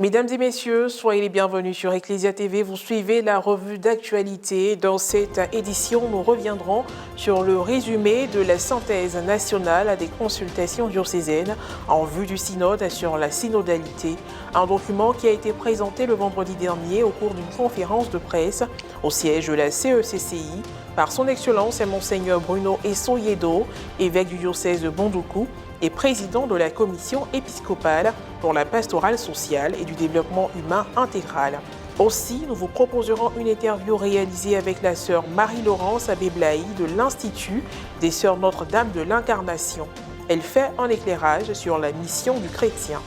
Mesdames et messieurs, soyez les bienvenus sur Ecclesia TV. Vous suivez la revue d'actualité. Dans cette édition, nous reviendrons sur le résumé de la synthèse nationale des consultations diocésaines en vue du synode sur la synodalité. Un document qui a été présenté le vendredi dernier au cours d'une conférence de presse au siège de la CECCI par son Excellence Monseigneur Bruno Essoyedo, évêque du diocèse de Bondoukou et président de la commission épiscopale pour la pastorale sociale et du développement humain intégral. Aussi, nous vous proposerons une interview réalisée avec la sœur Marie-Laurence Abéblaï de l'Institut des Sœurs Notre-Dame de l'Incarnation. Elle fait un éclairage sur la mission du chrétien.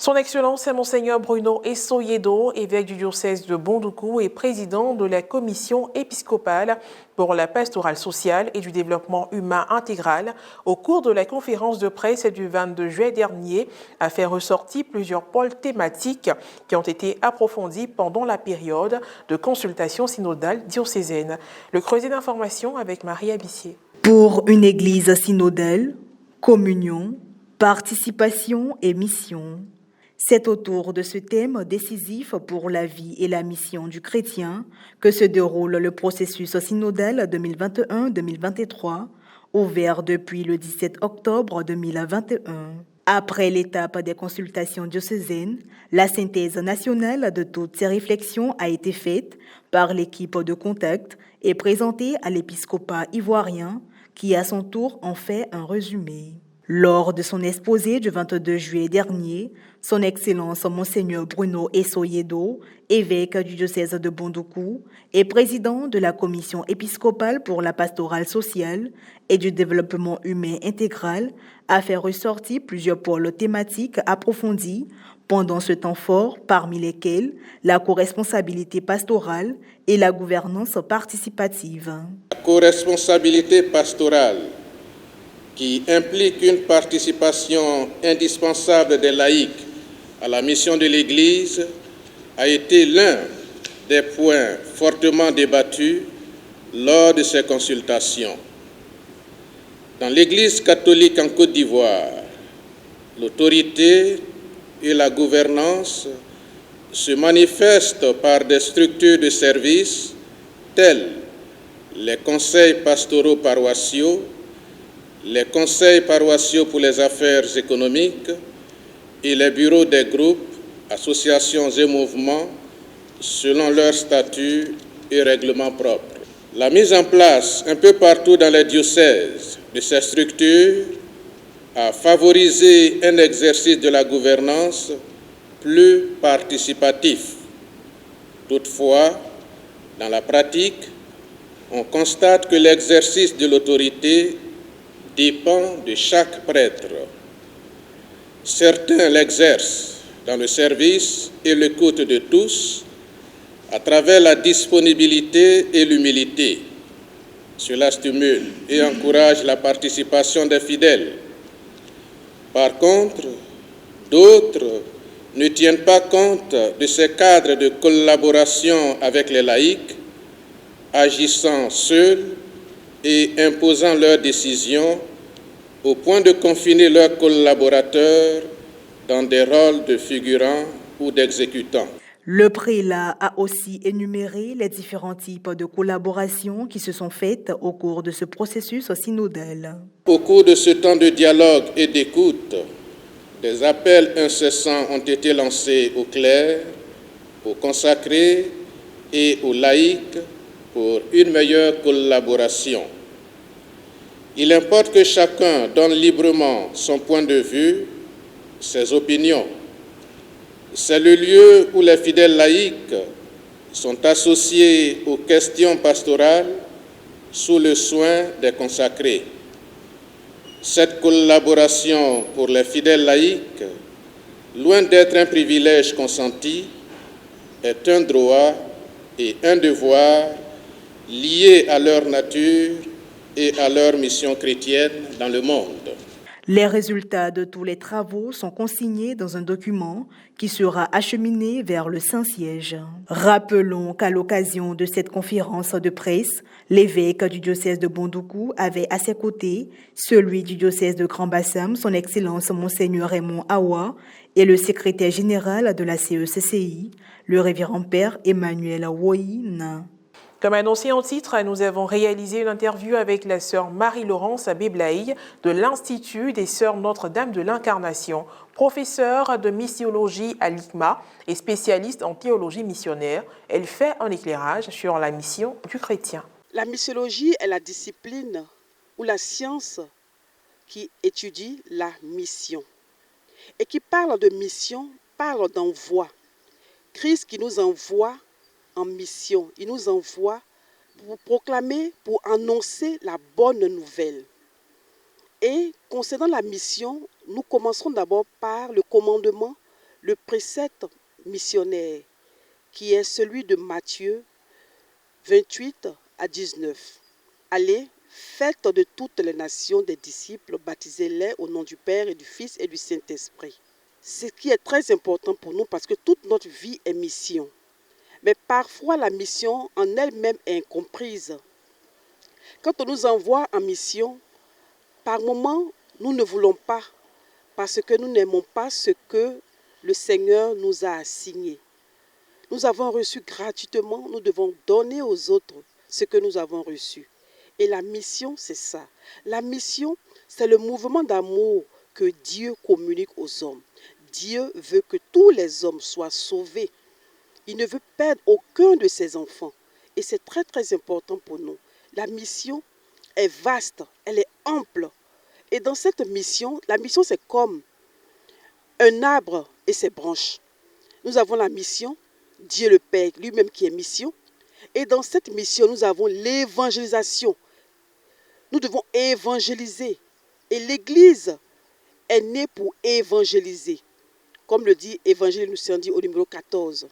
Son Excellence Monseigneur Bruno Essoyedo, évêque du diocèse de Bondoukou et président de la commission épiscopale pour la pastorale sociale et du développement humain intégral, au cours de la conférence de presse du 22 juillet dernier, a fait ressortir plusieurs pôles thématiques qui ont été approfondis pendant la période de consultation synodale diocésaine. Le creuset d'information avec Marie Abissier. Pour une église synodale, communion, participation et mission. C'est autour de ce thème décisif pour la vie et la mission du chrétien que se déroule le processus synodal 2021-2023, ouvert depuis le 17 octobre 2021. Après l'étape des consultations diocésaines, la synthèse nationale de toutes ces réflexions a été faite par l'équipe de contact et présentée à l'épiscopat ivoirien qui à son tour en fait un résumé. Lors de son exposé du 22 juillet dernier, son Excellence Monseigneur Bruno Essoyedo, évêque du diocèse de Bondoukou et président de la commission épiscopale pour la pastorale sociale et du développement humain intégral, a fait ressortir plusieurs pôles thématiques approfondis pendant ce temps fort, parmi lesquels la co-responsabilité pastorale et la gouvernance participative. La co-responsabilité pastorale, qui implique une participation indispensable des laïcs à la mission de l'Église, a été l'un des points fortement débattus lors de ces consultations. Dans l'Église catholique en Côte d'Ivoire, l'autorité et la gouvernance se manifestent par des structures de service telles les conseils pastoraux paroissiaux, les conseils paroissiaux pour les affaires économiques et les bureaux des groupes, associations et mouvements selon leur statut et règlement propre. La mise en place un peu partout dans les diocèses de ces structures a favorisé un exercice de la gouvernance plus participatif. Toutefois, dans la pratique, on constate que l'exercice de l'autorité dépend de chaque prêtre. Certains l'exercent dans le service et l'écoute de tous à travers la disponibilité et l'humilité. Cela stimule et encourage la participation des fidèles. Par contre, d'autres ne tiennent pas compte de ces cadres de collaboration avec les laïcs, agissant seuls et imposant leurs décisions au point de confiner leurs collaborateurs dans des rôles de figurants ou d'exécutants. Le prélat a aussi énuméré les différents types de collaborations qui se sont faites au cours de ce processus synodal. Au cours de ce temps de dialogue et d'écoute, des appels incessants ont été lancés aux clercs, aux consacrés et aux laïcs pour une meilleure collaboration. Il importe que chacun donne librement son point de vue, ses opinions. C'est le lieu où les fidèles laïcs sont associés aux questions pastorales sous le soin des consacrés. Cette collaboration pour les fidèles laïcs, loin d'être un privilège consenti, est un droit et un devoir liés à leur nature et à leur mission chrétienne dans le monde. Les résultats de tous les travaux sont consignés dans un document qui sera acheminé vers le Saint-Siège. Rappelons qu'à l'occasion de cette conférence de presse, l'évêque du diocèse de Bondoukou avait à ses côtés celui du diocèse de Grand-Bassam, son Excellence Monseigneur Raymond Awa, et le secrétaire général de la CECCI, le révérend Père Emmanuel Woyin. Comme annoncé en titre, nous avons réalisé une interview avec la sœur Marie-Laurence Abéblaï de l'Institut des Sœurs Notre-Dame de l'Incarnation, professeure de missiologie à l'ICMA et spécialiste en théologie missionnaire. Elle fait un éclairage sur la mission du chrétien. La missiologie est la discipline ou la science qui étudie la mission et qui parle de mission, parle d'envoi. Christ qui nous envoie en mission. Il nous envoie pour proclamer, pour annoncer la bonne nouvelle. Et concernant la mission, nous commencerons d'abord par le commandement, le précepte missionnaire, qui est celui de Matthieu 28 à 19. Allez, faites de toutes les nations des disciples, baptisez-les au nom du Père et du Fils et du Saint-Esprit. Ce qui est très important pour nous parce que toute notre vie est mission. Mais parfois, la mission en elle-même est incomprise. Quand on nous envoie en mission, par moments, nous ne voulons pas, parce que nous n'aimons pas ce que le Seigneur nous a assigné. Nous avons reçu gratuitement, nous devons donner aux autres ce que nous avons reçu. Et la mission, c'est ça. La mission, c'est le mouvement d'amour que Dieu communique aux hommes. Dieu veut que tous les hommes soient sauvés. Il ne veut perdre aucun de ses enfants. Et c'est très, très important pour nous. La mission est vaste, elle est ample. Et dans cette mission, la mission, c'est comme un arbre et ses branches. Nous avons la mission, Dieu le Père, lui-même qui est mission. Et dans cette mission, nous avons l'évangélisation. Nous devons évangéliser. Et l'Église est née pour évangéliser. Comme le dit Évangile nous au numéro 14.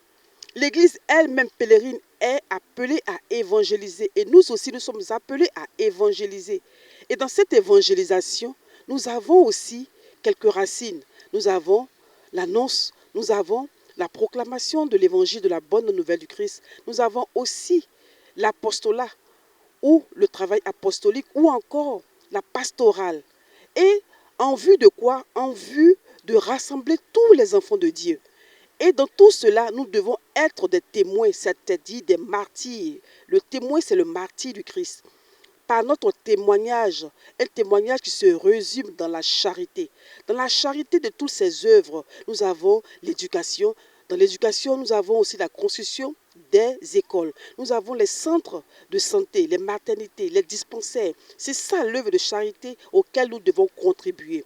L'Église elle-même pèlerine est appelée à évangéliser. Et nous aussi, nous sommes appelés à évangéliser. Et dans cette évangélisation, nous avons aussi quelques racines. Nous avons l'annonce, nous avons la proclamation de l'évangile de la bonne nouvelle du Christ. Nous avons aussi l'apostolat ou le travail apostolique ou encore la pastorale. Et en vue de quoi? En vue de rassembler tous les enfants de Dieu. Et dans tout cela, nous devons être des témoins, c'est-à-dire des martyrs. Le témoin, c'est le martyr du Christ. Par notre témoignage, un témoignage qui se résume dans la charité. Dans la charité de toutes ces œuvres, nous avons l'éducation. Dans l'éducation, nous avons aussi la construction des écoles. Nous avons les centres de santé, les maternités, les dispensaires. C'est ça l'œuvre de charité auquel nous devons contribuer.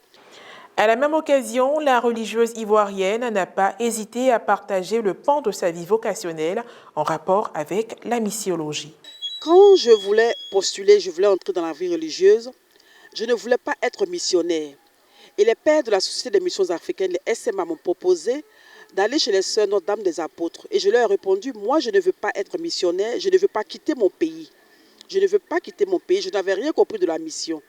À la même occasion, la religieuse ivoirienne n'a pas hésité à partager le pan de sa vie vocationnelle en rapport avec la missiologie. Quand je voulais postuler, je voulais entrer dans la vie religieuse, je ne voulais pas être missionnaire. Et les pères de la Société des missions africaines, les SMA, m'ont proposé d'aller chez les sœurs Notre-Dame des Apôtres. Et je leur ai répondu, moi je ne veux pas être missionnaire, je ne veux pas quitter mon pays. Je ne veux pas quitter mon pays, je n'avais rien compris de la mission.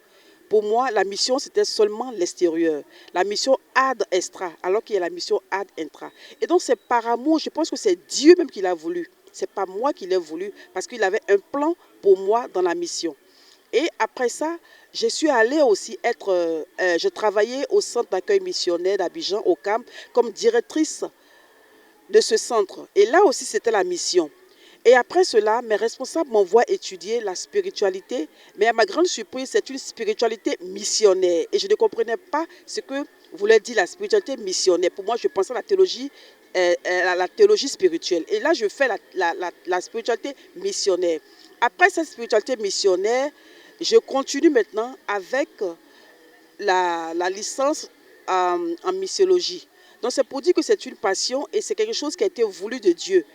Pour moi, la mission, c'était seulement l'extérieur. La mission ad extra, alors qu'il y a la mission ad intra. Et donc, c'est par amour, je pense que c'est Dieu même qui l'a voulu. Ce n'est pas moi qui l'ai voulu, parce qu'il avait un plan pour moi dans la mission. Et après ça, je suis allée aussi je travaillais au centre d'accueil missionnaire d'Abidjan, au CAM, comme directrice de ce centre. Et là aussi, c'était la mission. Et après cela, mes responsables m'envoient étudier la spiritualité. Mais à ma grande surprise, c'est une spiritualité missionnaire. Et je ne comprenais pas ce que voulait dire la spiritualité missionnaire. Pour moi, je pensais à la théologie spirituelle. Et là, je fais la spiritualité missionnaire. Après cette spiritualité missionnaire, je continue maintenant avec la licence en missiologie. Donc c'est pour dire que c'est une passion et c'est quelque chose qui a été voulu de Dieu.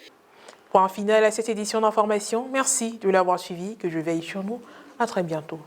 Point final à cette édition d'information. Merci de l'avoir suivi, que je veille sur nous. À très bientôt.